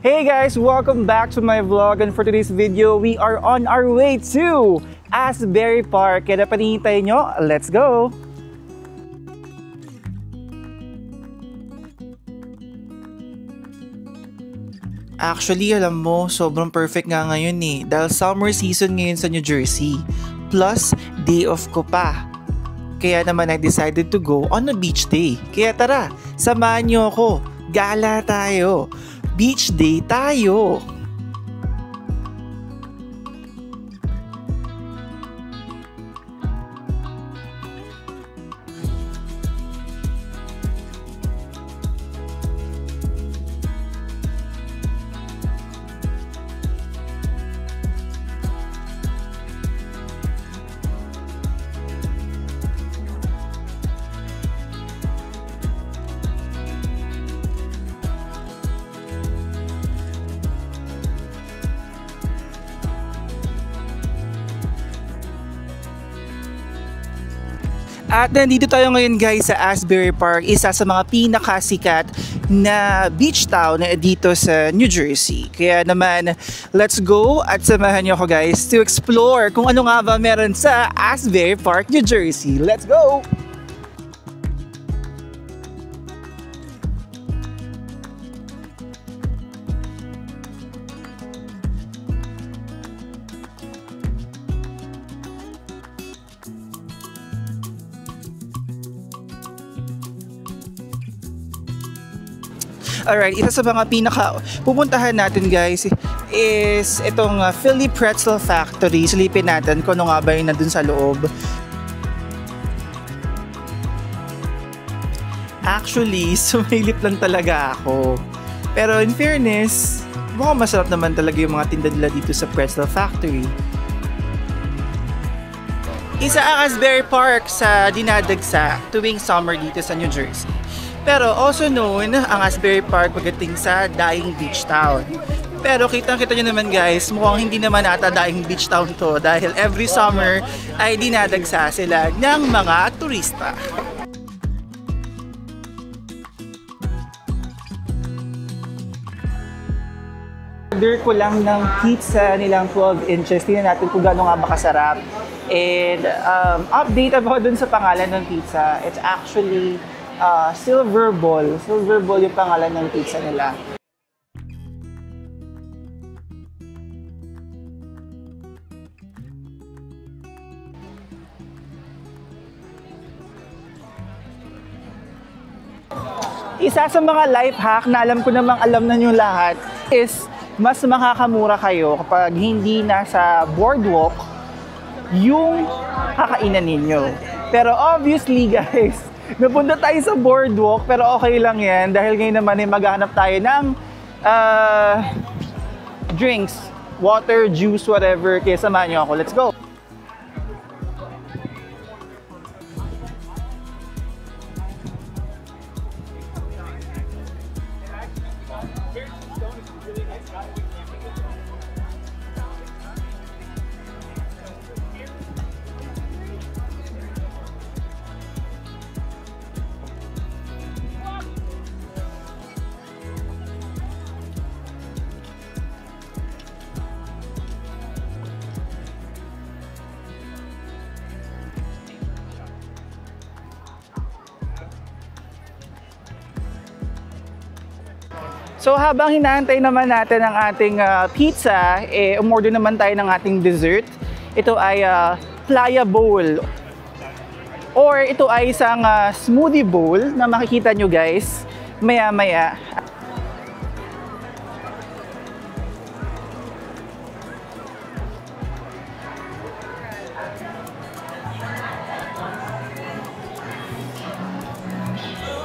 Hey guys, welcome back to my vlog, and for today's video, we are on our way to Asbury Park. Kaya napanihintay nyo, let's go! Actually, alam mo, sobrang perfect nga ngayon eh, dahil summer season ngayon sa New Jersey. Plus, day off ko pa. Kaya naman I decided to go on a beach day. Kaya tara, samahan nyo ako. Gala tayo. Beach day tayo. At nandito tayo ngayon guys sa Asbury Park, isa sa mga pinakasikat na beach town dito sa New Jersey. Kaya naman, let's go at samahan niyo ako guys to explore kung ano nga ba meron sa Asbury Park, New Jersey. Let's go! Alright, isa sa mga pupuntahan natin guys is itong Philly Pretzel Factory. Silipin natin kung ano nga ba yung nandun sa loob. Actually, sumilip lang talaga ako. Pero in fairness, mukhang masarap naman talaga yung mga tinda nila dito sa Pretzel Factory. Isa ang Asbury Park sa dinadagsa tuwing summer dito sa New Jersey. Pero also known ang Asbury Park pagdating sa Dying Beach Town. Pero kitang-kita nyo naman guys, mukhang hindi naman ata Dying Beach Town to dahil every summer ay dinadagsa sila ng mga turista. Order ko lang ng pizza nilang 12 inches. Tingnan natin kung gaano nga ba kasarap. And update about dun sa pangalan ng pizza. It's actually Silver Ball. Silver Ball yung pangalan ng pizza nila. Isa sa mga life hack na alam ko namang alam na nyo lahat is mas makakamura kayo kapag hindi nasa boardwalk yung kakainan ninyo. Pero obviously guys, napunta tayo sa boardwalk pero okay lang yan dahil ngayon naman ay maghanap tayo ng drinks, water, juice, whatever. Kaya samahan nyo ako. Let's go! So habang hinaantay naman natin ang ating pizza, umorder naman tayo ng ating dessert. Ito ay playa bowl. Or ito ay isang smoothie bowl na makikita nyo guys maya-maya.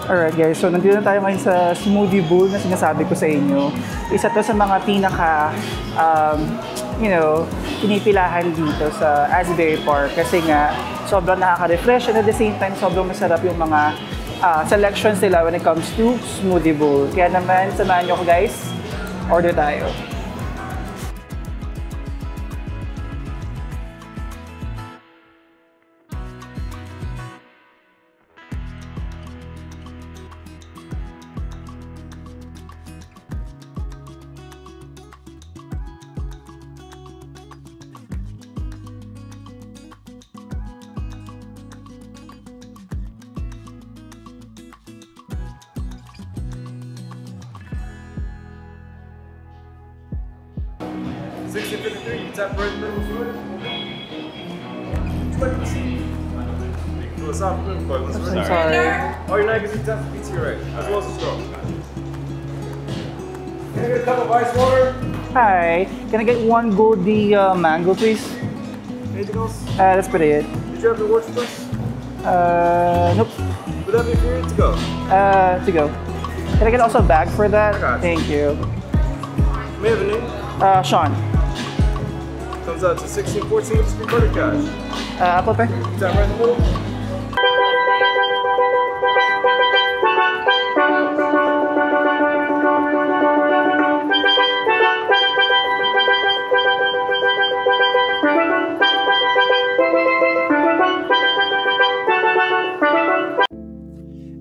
Alright guys, so nandito na tayo ngayon sa smoothie bowl na sinasabi ko sa inyo. Isa to sa mga pinaka, pinipilahan dito sa Asbury Park kasi nga sobrang nakaka-refresh and at the same time sobrang masarap yung mga selections nila when it comes to smoothie bowl. Kaya naman, samahan nyo ko guys, order tayo. 1653, you tap right in the middle of the philosophical, but let's I'm sorry. all your magazines tap the pizza right, as well as a straw. Can I get a cup of ice water? Hi. Can I get one Goldie mango, please? Anything else? That's pretty it. Did you have your watch with us? Nope. Would that be for you to go? To go. Can I get also a bag for that? I got you. Thank you. May I have a name? Sean. Comes out to 1614, just be credit cash. Apple Pay? You tap right in the middle.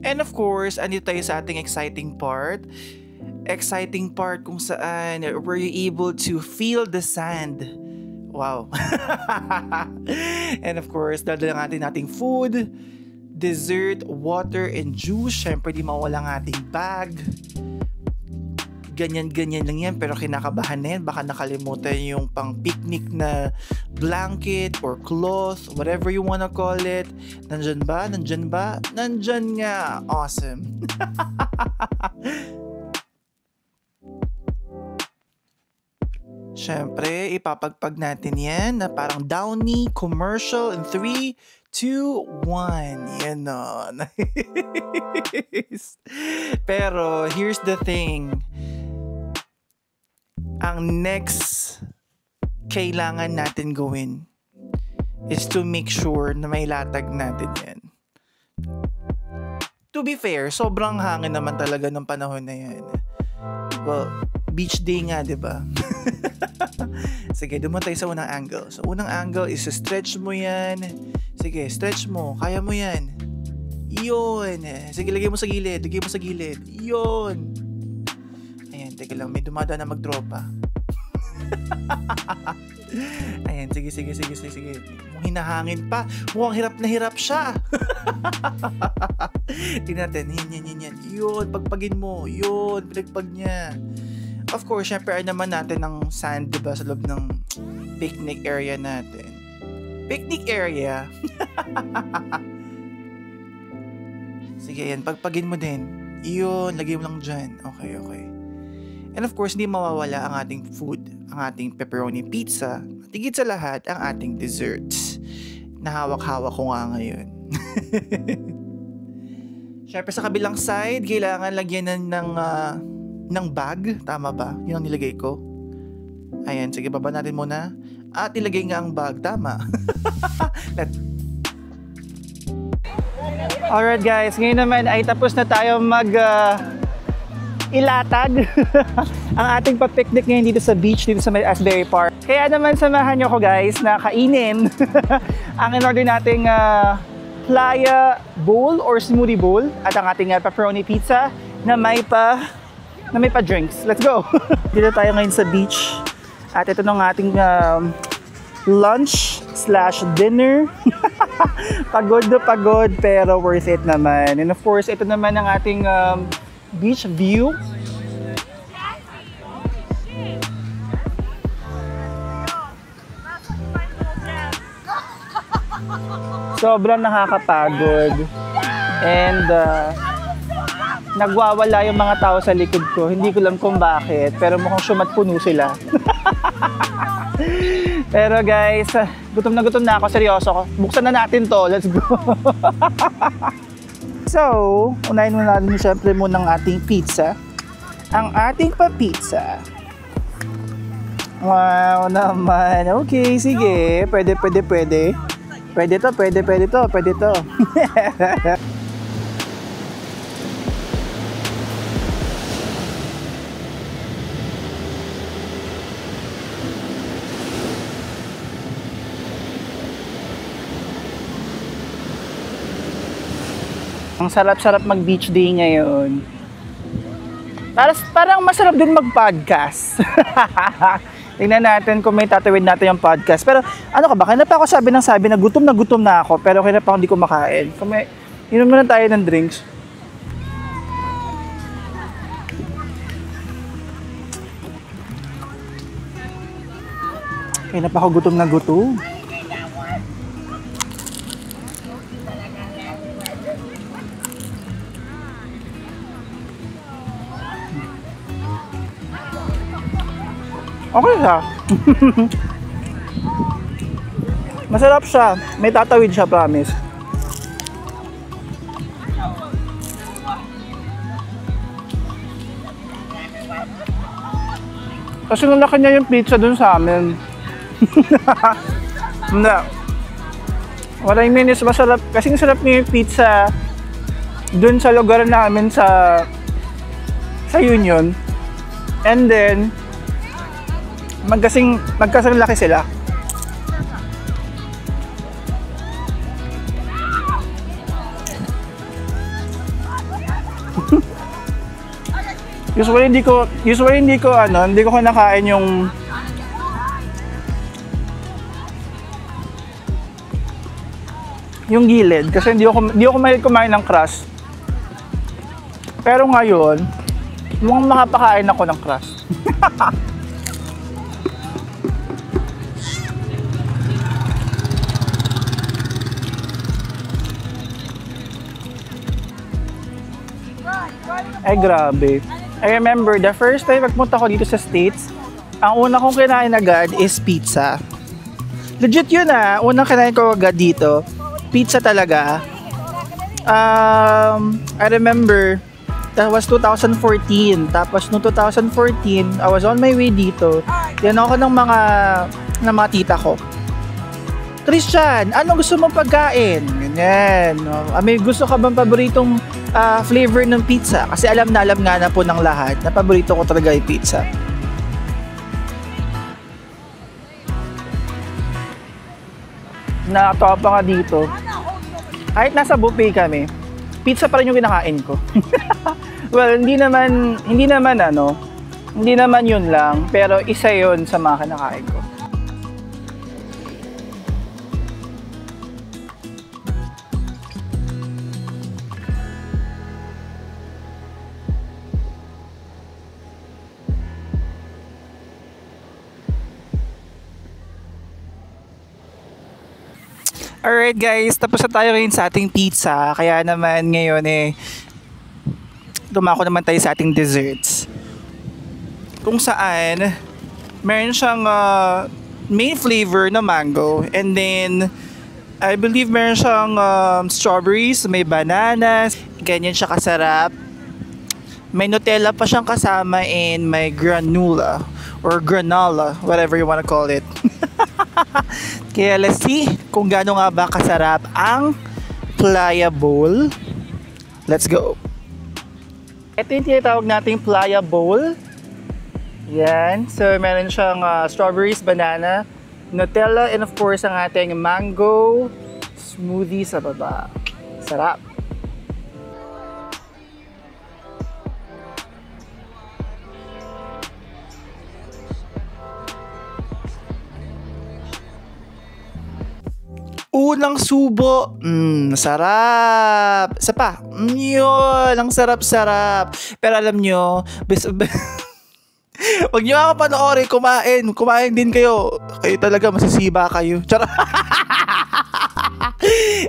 And of course, andito tayo sa ating exciting part. Exciting part kung saan were you able to feel the sand. Wow. And of course, dadalang nating food, dessert, water, and juice. Syempre, di mawala ang ating bag. Ganyan-ganyan lang yan, pero kinakabahan na yan. Baka nakalimutan yung pang picnic na blanket or cloth, whatever you wanna call it. Nandyan ba? Nandyan ba? Nandyan nga. Awesome. Syempre, ipapagpag natin yan na parang Downy commercial in 3, 2, 1. Yan o. Nice. Pero, here's the thing. Ang next kailangan natin gawin is to make sure na may latag natin yan. To be fair, sobrang hangin naman talaga ng panahon na yan. Well, beach day nga, diba? Sige, dumaan tayo sa unang angle. So, unang angle is stretch mo yan. Sige, stretch mo. Kaya mo yan. Yun. Sige, lagay mo sa gilid. Lagay mo sa gilid. Yun. Ayan, teka lang. May dumada na magtropa. Ayan, sige. Mukhang hinahangin pa. Mukhang hirap na hirap siya. Tingnan natin. Yan. Yun, pagpagin mo. Yun, pinagpag niya. Of course, syempre ay naman natin ng sand, diba, sa loob ng picnic area natin. Picnic area? Sige, yan. Pagpagin mo din. Iyon, lagay mo lang dyan. Okay. And of course, hindi mawawala ang ating food, ang ating pepperoni pizza, at higit sa lahat, ang ating desserts. Nahawak-hawak ko nga ngayon. Syempre, sa kabilang side, kailangan lagyan ng bag. Tama ba? Yun ang nilagay ko. Ayan, sige, baba natin muna. At ilagay nga ang bag. Tama. Alright guys, ngayon naman ay tapos na tayo ilatag ang ating pa-picnic ngayon dito sa beach, dito sa may Asbury Park. Kaya naman samahan nyo ko guys na kainin ang in-order nating playa bowl or smoothie bowl at ang ating pepperoni pizza na may pa drinks. Let's go! Dito tayo ngayon sa beach at ito ng ating lunch/dinner. Pagod na pagod pero worth it naman. And of course, ito naman ang ating beach view. Sobrang nakakapagod. And nagwawala yung mga tao sa likod ko. Hindi ko lang kung bakit, pero mukhang sumat-puno sila. Pero guys, gutom na ako, seryoso ko. Buksan na natin to, let's go. So, unahin muna natin syempre muna ng ating pizza. Ang ating pa-pizza. Wow naman. Okay, sige. Pwede. Pwede to. Ang sarap-sarap mag-beach day ngayon. Parang masarap din mag-podcast. Tingnan natin kung may tatawid natin yung podcast. Pero ano ka ba? Kaya pa ako sabi na gutom na ako. Pero kaya pa ako hindi kumakain. Inom muna tayo ng drinks. Kaya na pa ako gutom na gutom. Okay siya. Masarap siya. May tatawid siya, promise. Kasi nalaki niya yung pizza dun sa amin. Hindi. What I mean is masarap. Kasi masarap niya yung pizza dun sa lugar namin sa Union. And then, magkasing laki sila. Usually hindi ko kinakain yung gilid kasi hindi ako mahilig kumain ng crust. Pero ngayon, mukhang makapakain ako ng crust. Ay, grabe. I remember, the first time magpunta ko dito sa States, ang una kong kinain agad is pizza. Legit yun ah. Unang kinain ko agad dito. Pizza talaga. I remember, that was 2014. Tapos no 2014, I was on my way dito. Yan ako ng mga tita ko. Christian, anong gusto mong pagkain? Ganyan. May gusto ka bang paboritong flavor ng pizza? Kasi alam nga na po ng lahat na paborito ko talaga yung pizza. Nakatawa pa nga dito. Kahit nasa buffet kami, pizza pa rin yung kinakain ko. Well, hindi naman yun lang, pero isa yun sa mga kinakain ko. Alright guys, tapos na tayo ngayon sa ating pizza. Kaya naman ngayon dumako naman tayo sa ating desserts. Kung saan, meron siyang main flavor na mango. And then, I believe meron siyang strawberries, may bananas. Ganyan siya kasarap. May Nutella pa siyang kasama and may granola or granola, whatever you wanna call it. Kaya let's see kung gaano nga ba kasarap ang Playa Bowl. Let's go. Ito yung tinatawag nating Playa Bowl. Yan. So meron siyang strawberries, banana, Nutella, and of course ang ating mango smoothie sa baba. Sarap. Unang subo, sarap. Isa pa, yun, ang sarap-sarap. Pero alam nyo, wag nyo ako panoorin, kumain din kayo. Kayo talaga, masisiba kayo. Charot.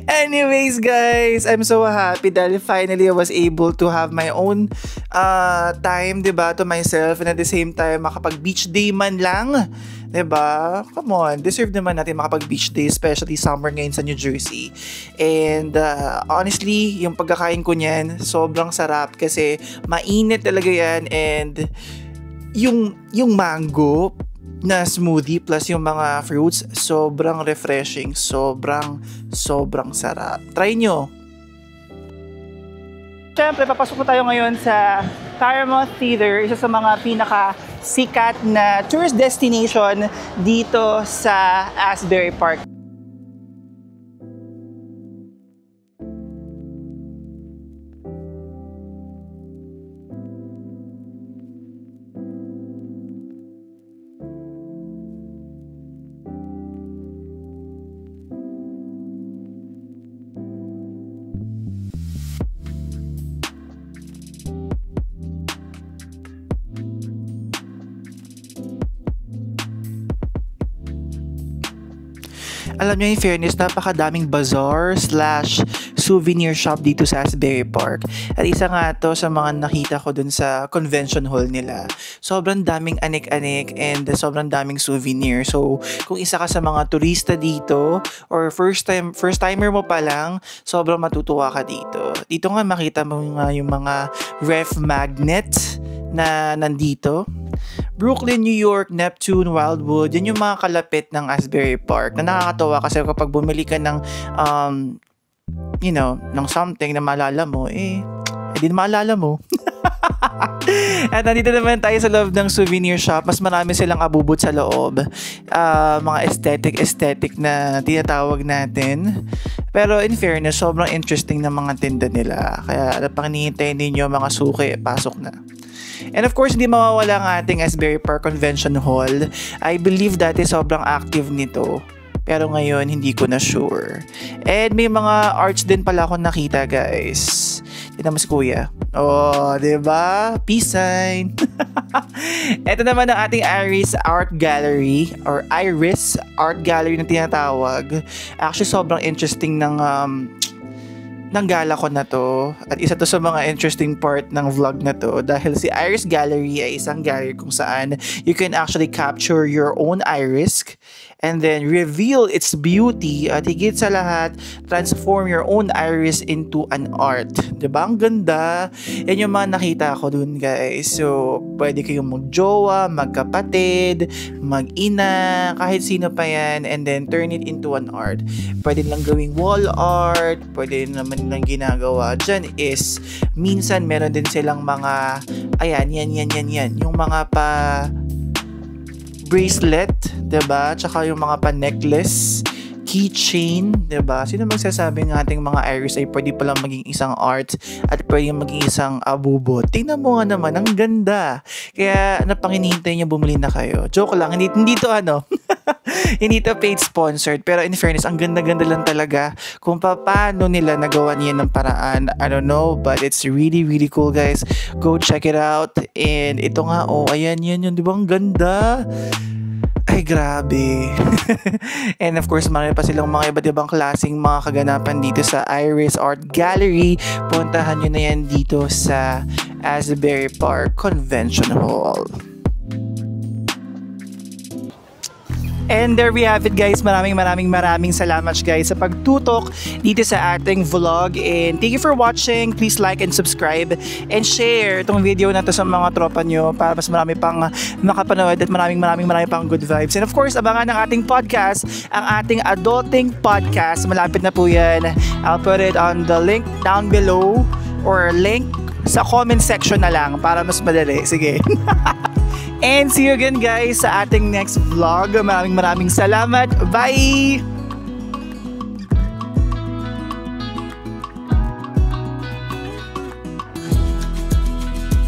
Anyways guys, I'm so happy dahil finally I was able to have my own time, diba, to myself, and at the same time makapag beach day man lang, diba? Come on, deserve naman natin makapag beach day, especially summer ngayon sa New Jersey. And honestly, yung pagkakain ko niyan, sobrang sarap kasi mainit talaga yan, and yung mango na smoothie plus yung mga fruits, sobrang refreshing, sobrang sarap. Try nyo. Siyempre, papasok tayo ngayon sa Paramount Theater, isa sa mga pinaka-sikat na tourist destination dito sa Asbury Park. Alam nyo, in fairness, napakadaming bazaar / souvenir shop dito sa Asbury Park. At isa nga to sa mga nakita ko dun sa convention hall nila. Sobrang daming anik-anik and sobrang daming souvenir. So, kung isa ka sa mga turista dito or first timer mo pa lang, sobrang matutuwa ka dito. Dito nga makita mo nga yung mga ref magnet na nandito. Brooklyn, New York, Neptune, Wildwood, yan yung mga kalapit ng Asbury Park na nakakatawa kasi kapag bumili ka ng ng something na maalala mo, hindi na maalala mo. At nandito naman tayo sa loob ng souvenir shop. Mas marami silang abubot sa loob. Mga aesthetic na tinatawag natin. Pero in fairness, sobrang interesting na mga tinda nila. Kaya pang hinihintay ninyo mga suki, pasok na. And of course, hindi mawawala ang ating Asbury Park Convention Hall. I believe dati sobrang active nito. Pero ngayon, hindi ko na sure. And may mga arts din pala ako nakita, guys. Tignan mo si Kuya. Oh, diba? Peace sign. Ito naman ang ating Iris Art Gallery or Iris Art Gallery na tinatawag. Actually, sobrang interesting ng gala ko na to. At isa to sa mga interesting part ng vlog na to dahil si Iris Gallery ay isang gallery kung saan you can actually capture your own iris and then reveal its beauty at higit sa lahat, transform your own iris into an art. Diba? Ang ganda. Yan yung mga nakita ko dun, guys. So, pwede kayong magjowa, magkapatid, mag-ina, kahit sino pa yan, and then turn it into an art. Pwede lang gawing wall art, pwede naman lang ginagawa dyan is, minsan meron din silang mga, ayan, yan, yung mga bracelet, diba? Tsaka yung mga pa-necklace, keychain, diba? Sino magsasabi ng ating mga iris ay pwede palang maging isang art at pwede maging isang abubot? Tingnan mo nga naman, ang ganda. Kaya napanginihintay niya bumili na kayo. Joke lang, hindi to hindi to paid sponsored. Pero in fairness, ang ganda-ganda lang talaga kung paano nila nagawa niya ng paraan. I don't know, but it's really, really cool, guys. Go check it out. And ito nga, ayan yun, di ba? Ang ganda. Ay, grabe. And of course, marami pa silang mga iba't ibang klaseng mga kaganapan dito sa Iris Art Gallery. Puntahan nyo na yan dito sa Asbury Park Convention Hall. And there we have it, guys. Maraming salamat, guys, sa pagtutok dito sa ating vlog. And thank you for watching. Please like and subscribe and share itong video na to sa mga tropa nyo para mas marami pang makapanood at maraming pang good vibes. And of course, abangan ng ating podcast, ang ating Adulting Podcast. Malapit na po yan. I'll put it on the link down below or link sa comment section na lang para mas madali. Sige. And see you again, guys, sa ating next vlog. Maraming salamat. Bye!